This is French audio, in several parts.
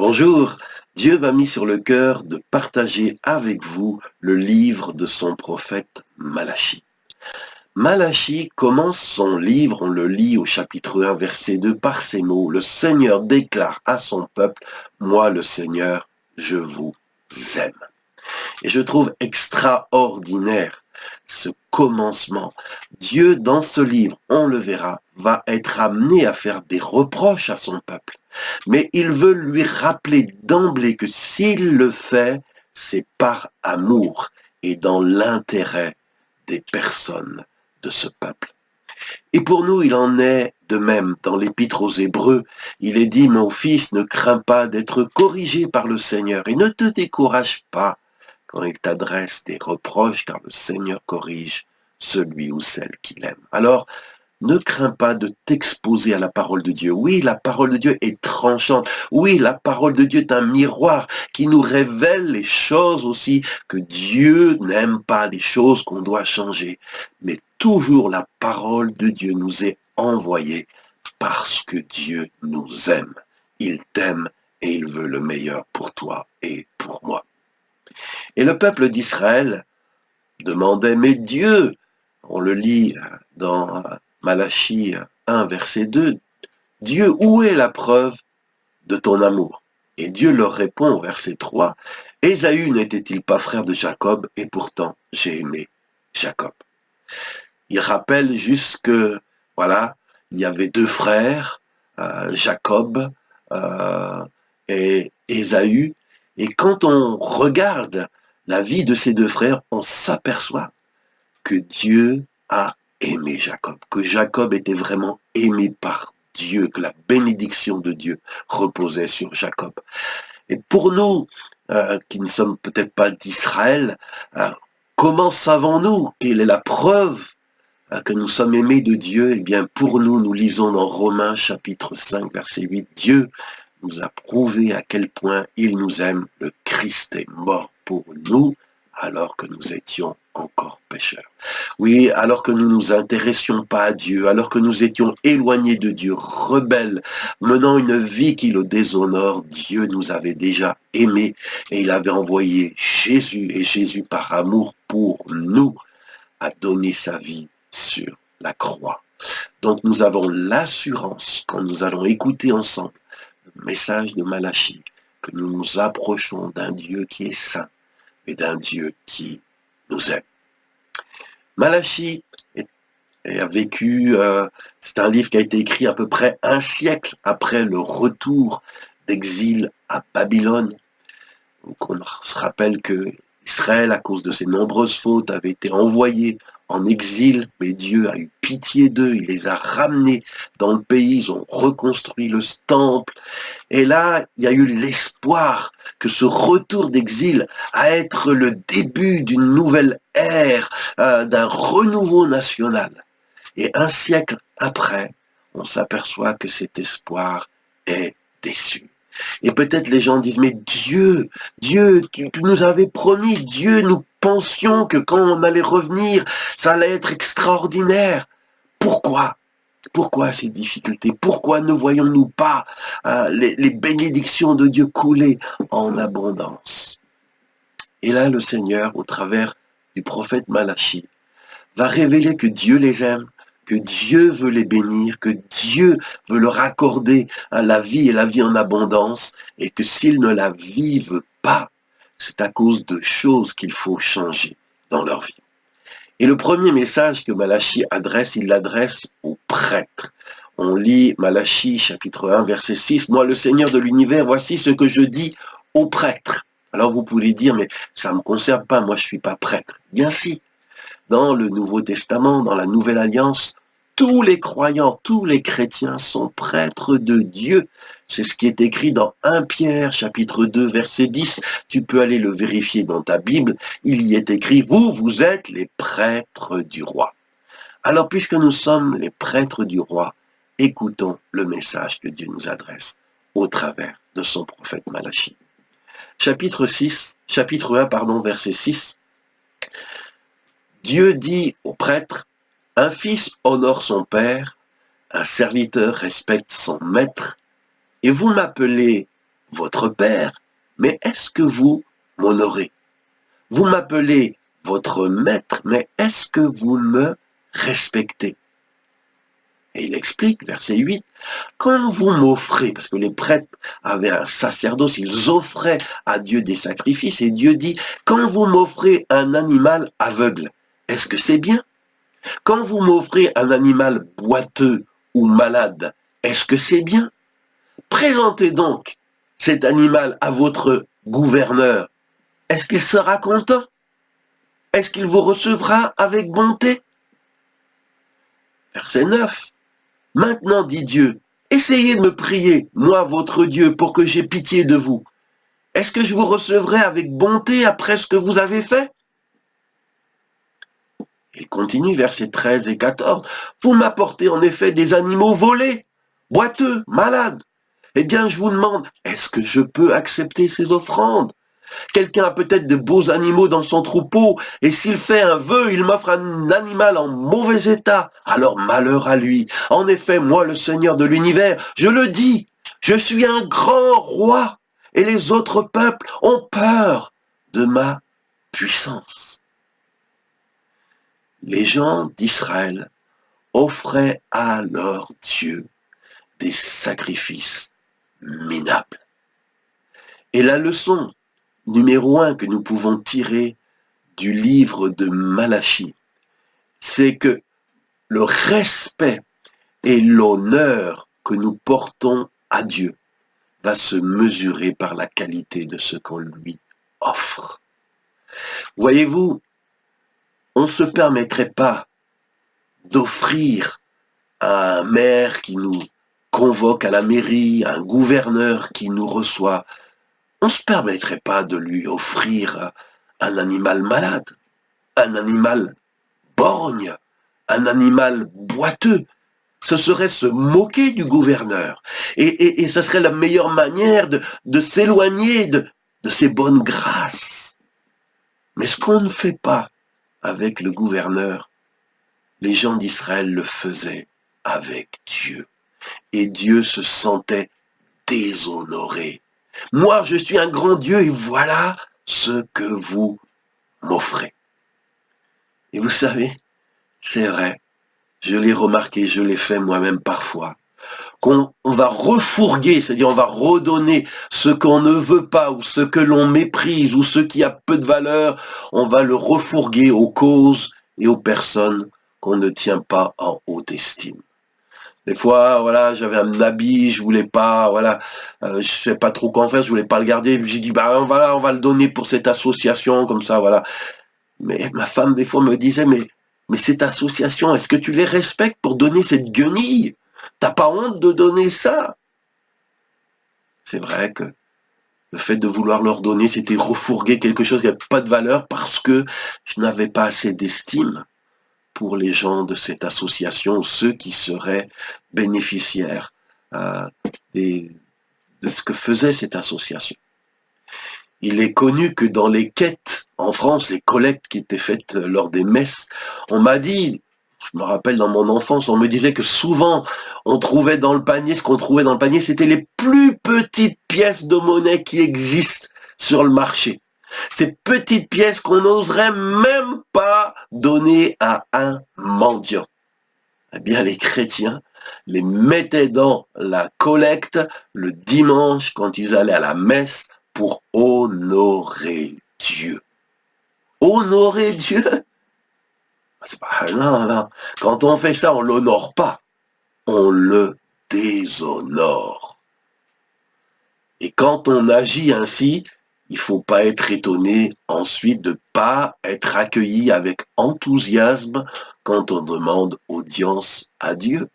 Bonjour, Dieu m'a mis sur le cœur de partager avec vous le livre de son prophète Malachie. Malachie commence son livre, on le lit au chapitre 1, verset 2, par ces mots. Le Seigneur déclare à son peuple, moi le Seigneur, je vous aime. Et je trouve extraordinaire ce commencement. Dieu, dans ce livre, on le verra, va être amené à faire des reproches à son peuple. Mais il veut lui rappeler d'emblée que s'il le fait, c'est par amour et dans l'intérêt des personnes de ce peuple. Et pour nous, il en est de même. Dans l'Épître aux Hébreux, il est dit, mon fils, ne crains pas d'être corrigé par le Seigneur et ne te décourage pas quand il t'adresse des reproches, car le Seigneur corrige celui ou celle qu'il aime. Alors, ne crains pas de t'exposer à la parole de Dieu. Oui, la parole de Dieu est tranchante. Oui, la parole de Dieu est un miroir qui nous révèle les choses aussi que Dieu n'aime pas, les choses qu'on doit changer. Mais toujours la parole de Dieu nous est envoyée parce que Dieu nous aime. Il t'aime et il veut le meilleur pour toi et pour moi. Et le peuple d'Israël demandait, mais Dieu, on le lit dans Malachie 1, verset 2, Dieu, où est la preuve de ton amour? Et Dieu leur répond au verset 3, Ésaü n'était-il pas frère de Jacob, et pourtant j'ai aimé Jacob. Il rappelle juste que, voilà, il y avait deux frères, Jacob et Ésaü, et quand on regarde la vie de ces deux frères, on s'aperçoit que Dieu a aimé Jacob, que Jacob était vraiment aimé par Dieu, que la bénédiction de Dieu reposait sur Jacob. Et pour nous, qui ne sommes peut-être pas d'Israël, comment savons-nous quelle est la preuve que nous sommes aimés de Dieu? Eh bien, pour nous, nous lisons dans Romains chapitre 5, verset 8, Dieu nous a prouvé à quel point il nous aime. Le Christ est mort pour nous alors que nous étions encore pécheurs. Oui, alors que nous ne nous intéressions pas à Dieu, alors que nous étions éloignés de Dieu, rebelles, menant une vie qui le déshonore, Dieu nous avait déjà aimés et il avait envoyé Jésus, et Jésus par amour pour nous a donné sa vie sur la croix. Donc nous avons l'assurance, quand nous allons écouter ensemble le message de Malachie, que nous nous approchons d'un Dieu qui est saint et d'un Dieu qui nous aime. Malachie a vécu, c'est un livre qui a été écrit à peu près un siècle après le retour d'exil à Babylone. Donc on se rappelle que Israël, à cause de ses nombreuses fautes, avait été envoyé en exil, mais Dieu a eu pitié d'eux, il les a ramenés dans le pays, ils ont reconstruit le temple, et là, il y a eu l'espoir que ce retour d'exil à être le début d'une nouvelle ère, d'un renouveau national. Et un siècle après, on s'aperçoit que cet espoir est déçu. Et peut-être les gens disent, mais Dieu, tu nous avais promis, Dieu, nous pensions que quand on allait revenir, ça allait être extraordinaire. Pourquoi? Pourquoi ces difficultés? Pourquoi ne voyons-nous pas les bénédictions de Dieu couler en abondance? Et là, le Seigneur, au travers du prophète Malachie, va révéler que Dieu les aime, que Dieu veut les bénir, que Dieu veut leur accorder la vie et la vie en abondance, et que s'ils ne la vivent pas, c'est à cause de choses qu'il faut changer dans leur vie. Et le premier message que Malachie adresse, il l'adresse aux prêtres. On lit Malachie chapitre 1 verset 6, « Moi le Seigneur de l'univers, voici ce que je dis aux prêtres. » Alors vous pouvez dire, mais ça ne me concerne pas, moi je ne suis pas prêtre. Bien si, dans le Nouveau Testament, dans la Nouvelle Alliance, tous les croyants, tous les chrétiens sont prêtres de Dieu. C'est ce qui est écrit dans 1 Pierre, chapitre 2, verset 10. Tu peux aller le vérifier dans ta Bible. Il y est écrit, vous êtes les prêtres du roi. Alors, puisque nous sommes les prêtres du roi, écoutons le message que Dieu nous adresse au travers de son prophète Malachie. Chapitre 1, verset 6. Dieu dit aux prêtres, un fils honore son père, un serviteur respecte son maître, et vous m'appelez votre Père, mais est-ce que vous m'honorez? Vous m'appelez votre maître, mais est-ce que vous me respectez? Et il explique, verset 8, quand vous m'offrez, parce que les prêtres avaient un sacerdoce, ils offraient à Dieu des sacrifices, et Dieu dit, quand vous m'offrez un animal aveugle, est-ce que c'est bien? Quand vous m'offrez un animal boiteux ou malade, est-ce que c'est bien? Présentez donc cet animal à votre gouverneur. Est-ce qu'il sera content? Est-ce qu'il vous recevra avec bonté? Verset 9. Maintenant, dit Dieu, essayez de me prier, moi votre Dieu, pour que j'aie pitié de vous. Est-ce que je vous recevrai avec bonté après ce que vous avez fait? Il continue, versets 13 et 14. Vous m'apportez en effet des animaux volés, boiteux, malades. Eh bien, je vous demande, est-ce que je peux accepter ces offrandes? Quelqu'un a peut-être de beaux animaux dans son troupeau, et s'il fait un vœu, il m'offre un animal en mauvais état. Alors malheur à lui. En effet, moi, le Seigneur de l'univers, je le dis, je suis un grand roi, et les autres peuples ont peur de ma puissance. Les gens d'Israël offraient à leur Dieu des sacrifices minables. Et la leçon numéro 1 que nous pouvons tirer du livre de Malachie, c'est que le respect et l'honneur que nous portons à Dieu va se mesurer par la qualité de ce qu'on lui offre. Voyez-vous, on ne se permettrait pas d'offrir à un maire qui nous convoque à la mairie, à un gouverneur qui nous reçoit, on ne se permettrait pas de lui offrir un animal malade, un animal borgne, un animal boiteux. Ce serait se moquer du gouverneur. Et ce serait la meilleure manière de s'éloigner de ses bonnes grâces. Mais ce qu'on ne fait pas avec le gouverneur, les gens d'Israël le faisaient avec Dieu. Et Dieu se sentait déshonoré. Moi, je suis un grand Dieu et voilà ce que vous m'offrez. Et vous savez, c'est vrai, je l'ai remarqué, je l'ai fait moi-même parfois, qu'on va refourguer, c'est-à-dire on va redonner ce qu'on ne veut pas ou ce que l'on méprise ou ce qui a peu de valeur, on va le refourguer aux causes et aux personnes qu'on ne tient pas en haute estime. Des fois, voilà, j'avais un habit, je voulais pas, voilà, je sais pas trop quoi en faire, je voulais pas le garder, j'ai dit, bah voilà, on va le donner pour cette association, comme ça, voilà. Mais ma femme, des fois, me disait, mais cette association, est-ce que tu les respectes pour donner cette guenille? T'as pas honte de donner ça? C'est vrai que le fait de vouloir leur donner, c'était refourguer quelque chose qui n'avait pas de valeur parce que je n'avais pas assez d'estime pour les gens de cette association, ceux qui seraient bénéficiaires de ce que faisait cette association. Il est connu que dans les quêtes en France, les collectes qui étaient faites lors des messes, on m'a dit, je me rappelle dans mon enfance, on me disait que souvent on trouvait dans le panier, ce qu'on trouvait dans le panier, c'était les plus petites pièces de monnaie qui existent sur le marché. Ces petites pièces qu'on n'oserait même pas donner à un mendiant. Eh bien, les chrétiens les mettaient dans la collecte le dimanche quand ils allaient à la messe pour honorer Dieu. Honorer Dieu? C'est pas, non, non. Quand on fait ça, on l'honore pas. On le déshonore. Et quand on agit ainsi, il ne faut pas être étonné ensuite de ne pas être accueilli avec enthousiasme quand on demande audience à Dieu.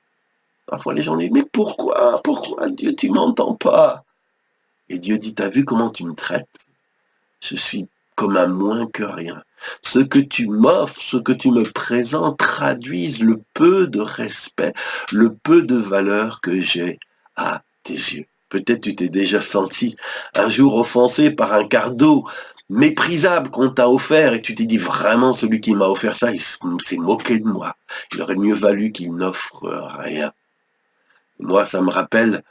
Parfois les gens disent, mais pourquoi Dieu, tu m'entends pas? Et Dieu dit, t'as vu comment tu me traites? Je suis comme un moins que rien. Ce que tu m'offres, ce que tu me présentes traduisent le peu de respect, le peu de valeur que j'ai à tes yeux. Peut-être tu t'es déjà senti un jour offensé par un cadeau méprisable qu'on t'a offert et tu t'es dit vraiment celui qui m'a offert ça, il s'est moqué de moi. Il aurait mieux valu qu'il n'offre rien. Moi, ça me rappelle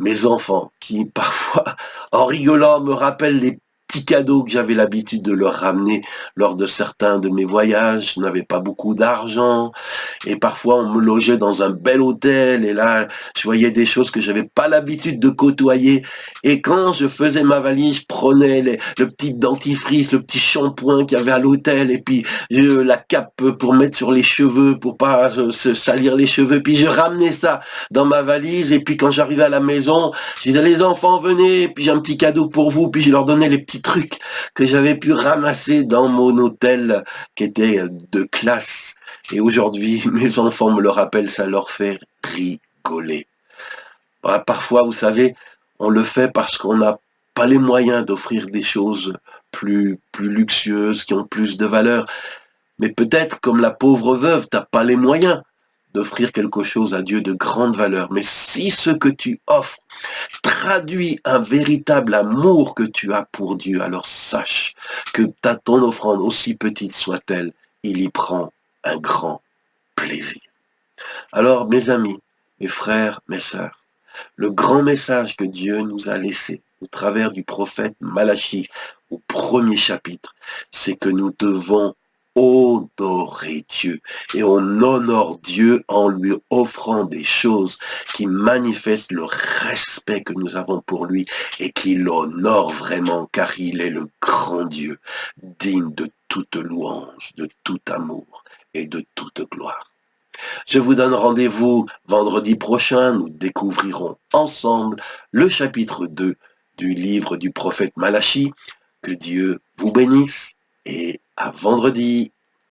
mes enfants qui parfois, en rigolant, me rappellent les petits cadeaux que j'avais l'habitude de leur ramener lors de certains de mes voyages. Je n'avais pas beaucoup d'argent et parfois on me logeait dans un bel hôtel et là je voyais des choses que j'avais pas l'habitude de côtoyer et quand je faisais ma valise, je prenais le petit dentifrice, le petit shampoing qu'il y avait à l'hôtel et puis la cape pour mettre sur les cheveux pour pas se salir les cheveux puis je ramenais ça dans ma valise et puis quand j'arrivais à la maison, je disais les enfants venez, puis j'ai un petit cadeau pour vous, puis je leur donnais les petits trucs que j'avais pu ramasser dans mon hôtel qui était de classe. Et aujourd'hui, mes enfants me le rappellent, ça leur fait rigoler. Parfois, vous savez, on le fait parce qu'on n'a pas les moyens d'offrir des choses plus luxueuses, qui ont plus de valeur. Mais peut-être, comme la pauvre veuve, t'as pas les moyens d'offrir quelque chose à Dieu de grande valeur. Mais si ce que tu offres traduit un véritable amour que tu as pour Dieu, alors sache que ton offrande, aussi petite soit-elle, il y prend un grand plaisir. Alors, mes amis, mes frères, mes sœurs, le grand message que Dieu nous a laissé au travers du prophète Malachie au premier chapitre, c'est que nous devons honorer Dieu. Et on honore Dieu en lui offrant des choses qui manifestent le respect que nous avons pour lui et qui l'honorent vraiment car il est le grand Dieu, digne de toute louange, de tout amour et de toute gloire. Je vous donne rendez-vous vendredi prochain. Nous découvrirons ensemble le chapitre 2 du livre du prophète Malachie. Que Dieu vous bénisse et à vendredi.